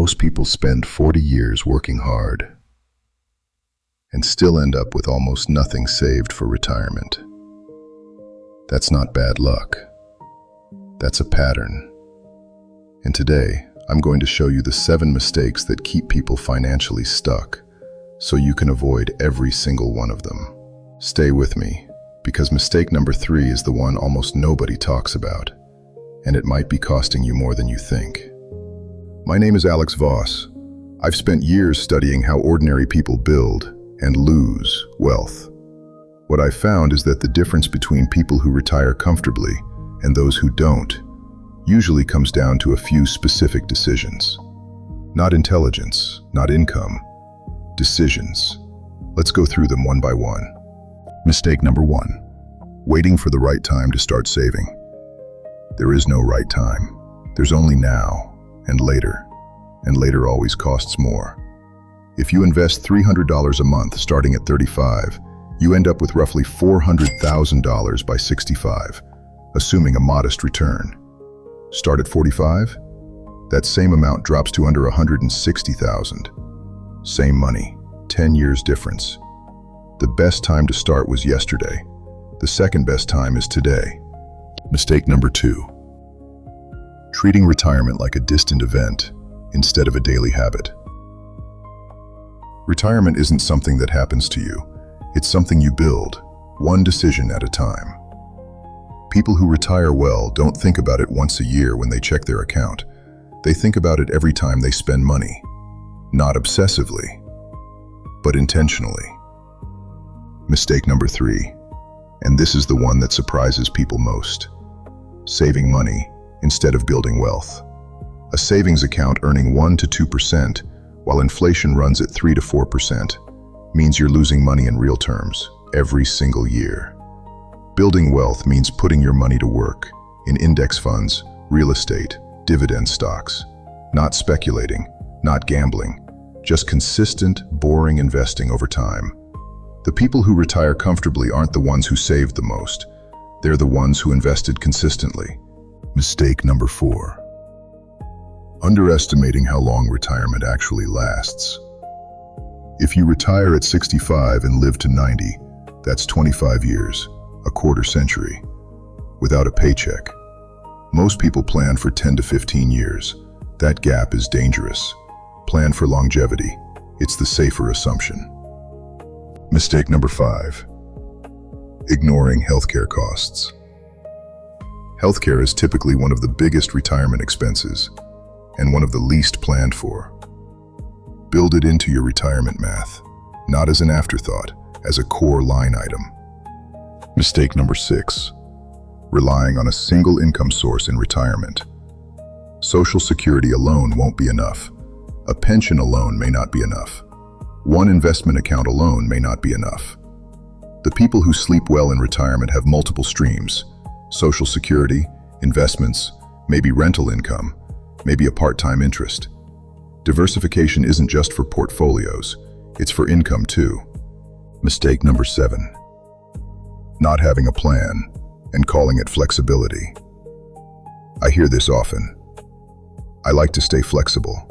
Most people spend 40 years working hard and still end up with almost nothing saved for retirement. That's not bad luck. That's a pattern. And today, I'm going to show you the 7 mistakes that keep people financially stuck, so you can avoid every single one of them. Stay with me, because mistake number 3 is the one almost nobody talks about, and it might be costing you more than you think. My name is Alex Voss. I've spent years studying how ordinary people build and lose wealth. What I've found is that the difference between people who retire comfortably and those who don't usually comes down to a few specific decisions. Not intelligence, not income, decisions. Let's go through them one by one. Mistake number 1, waiting for the right time to start saving. There is no right time. There's only now and later always costs more. If you invest $300 a month starting at 35, you end up with roughly $400,000 by 65, assuming a modest return. Start at 45? That same amount drops to under $160,000. Same money, 10 years difference. The best time to start was yesterday. The second best time is today. Mistake number 2, treating retirement like a distant event instead of a daily habit. Retirement isn't something that happens to you. It's something you build, one decision at a time. People who retire well don't think about it once a year when they check their account. They think about it every time they spend money. Not obsessively, but intentionally. Mistake number 3, and this is the one that surprises people most. Saving money instead of building wealth. A savings account earning 1 to 2%, while inflation runs at 3 to 4%, means you're losing money in real terms every single year. Building wealth means putting your money to work in index funds, real estate, dividend stocks. Not speculating, not gambling, just consistent, boring investing over time. The people who retire comfortably aren't the ones who saved the most. They're the ones who invested consistently. Mistake number 4, underestimating how long retirement actually lasts. If you retire at 65 and live to 90, that's 25 years. A quarter century, without a paycheck. Most people plan for 10 to 15 years. That gap is dangerous. Plan for longevity. It's the safer assumption. Mistake number 5, ignoring healthcare costs. Healthcare is typically one of the biggest retirement expenses and one of the least planned for. Build it into your retirement math, not as an afterthought, as a core line item. Mistake number 6, relying on a single income source in retirement. Social Security alone won't be enough. A pension alone may not be enough. One investment account alone may not be enough. The people who sleep well in retirement have multiple streams: Social Security, investments, maybe rental income, maybe a part-time interest. Diversification isn't just for portfolios, it's for income too. Mistake number 7, not having a plan and calling it flexibility. I hear this often. I like to stay flexible.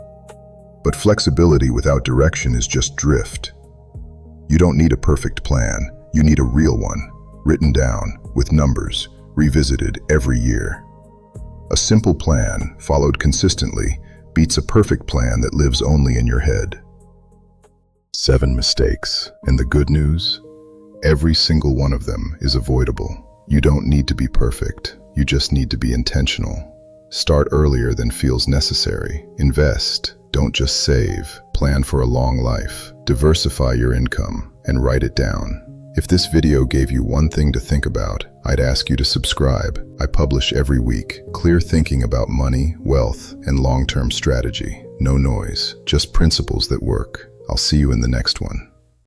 But flexibility without direction is just drift. You don't need a perfect plan. You need a real one, written down, with numbers, revisited every year. A simple plan, followed consistently, beats a perfect plan that lives only in your head. 7 mistakes, and the good news? Every single one of them is avoidable. You don't need to be perfect. You just need to be intentional. Start earlier than feels necessary. Invest. Don't just save. Plan for a long life. Diversify your income and write it down. If this video gave you one thing to think about, I'd ask you to subscribe. I publish every week. Clear thinking about money, wealth, and long-term strategy. No noise, just principles that work. I'll see you in the next one.